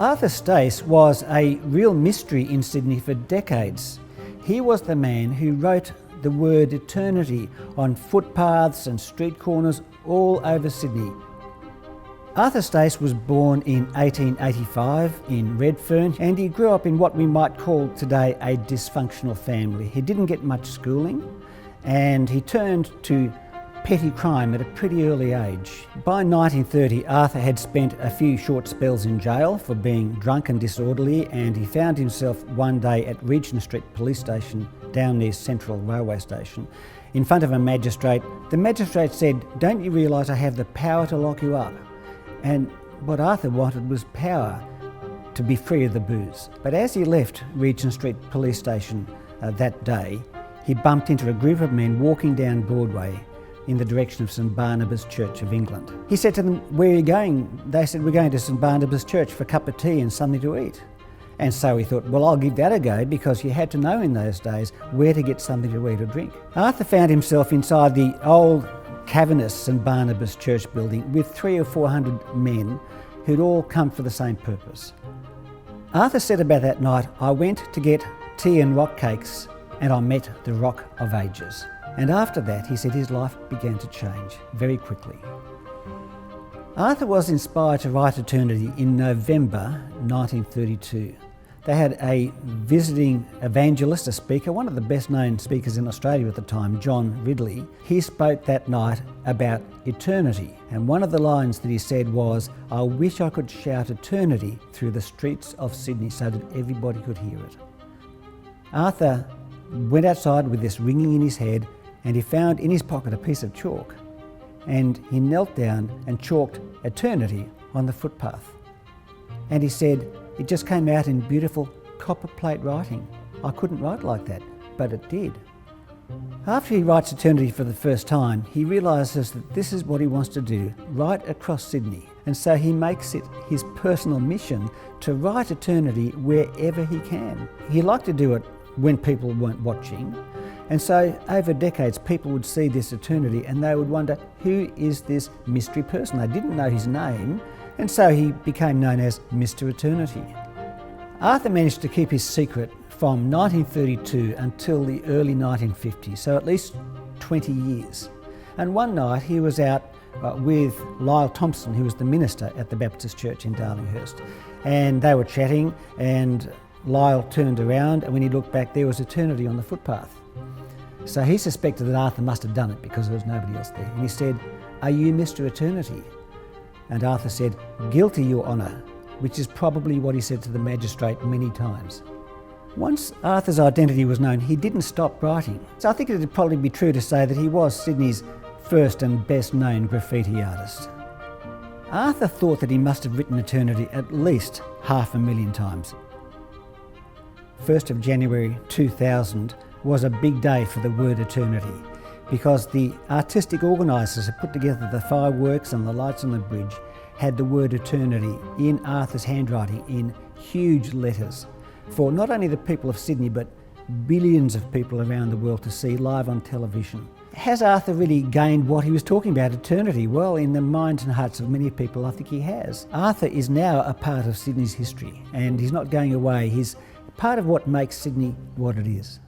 Arthur Stace was a real mystery in Sydney for decades. He was the man who wrote the word eternity on footpaths and street corners all over Sydney. Arthur Stace was born in 1885 in Redfern, and he grew up in what we might call today a dysfunctional family. He didn't get much schooling, and he turned to petty crime at a pretty early age. By 1930, Arthur had spent a few short spells in jail for being drunk and disorderly, and he found himself one day at Regent Street Police Station down near Central Railway Station in front of a magistrate. The magistrate said, "Don't you realise I have the power to lock you up?" And what Arthur wanted was power to be free of the booze. But as he left Regent Street Police Station that day, he bumped into a group of men walking down Broadway in the direction of St Barnabas Church of England. He said to them, "Where are you going?" They said, "We're going to St Barnabas Church for a cup of tea and something to eat." And so he thought, well, I'll give that a go, because you had to know in those days where to get something to eat or drink. Arthur found himself inside the old cavernous St Barnabas Church building with 300 or 400 men who'd all come for the same purpose. Arthur said about that night, "I went to get tea and rock cakes and I met the Rock of Ages." And after that, he said his life began to change very quickly. Arthur was inspired to write Eternity in November 1932. They had a visiting evangelist, a speaker, one of the best known speakers in Australia at the time, John Ridley. He spoke that night about eternity, and one of the lines that he said was, "I wish I could shout eternity through the streets of Sydney so that everybody could hear it." Arthur went outside with this ringing in his head, and he found in his pocket a piece of chalk, and he knelt down and chalked eternity on the footpath. And he said, "It just came out in beautiful copper plate writing. I couldn't write like that, but it did." After he writes eternity for the first time, he realises that this is what he wants to do right across Sydney. And so he makes it his personal mission to write eternity wherever he can. He liked to do it when people weren't watching. And so over decades, people would see this eternity and they would wonder, who is this mystery person? They didn't know his name, and so he became known as Mr. Eternity. Arthur managed to keep his secret from 1932 until the early 1950s, so at least 20 years. And one night he was out with Lyle Thompson, who was the minister at the Baptist Church in Darlinghurst, and they were chatting, and Lyle turned around, and when he looked back, there was eternity on the footpath. So he suspected that Arthur must have done it because there was nobody else there. And he said, "Are you Mr. Eternity?" And Arthur said, "Guilty, Your Honour," which is probably what he said to the magistrate many times. Once Arthur's identity was known, he didn't stop writing. So I think it would probably be true to say that he was Sydney's first and best known graffiti artist. Arthur thought that he must have written eternity at least 500,000 times. 1st of January 2000 was a big day for the word eternity, because the artistic organisers who put together the fireworks and the lights on the bridge had the word eternity in Arthur's handwriting in huge letters for not only the people of Sydney but billions of people around the world to see live on television. Has Arthur really gained what he was talking about, eternity? Well, in the minds and hearts of many people, I think he has. Arthur is now a part of Sydney's history, and he's not going away. He's part of what makes Sydney what it is.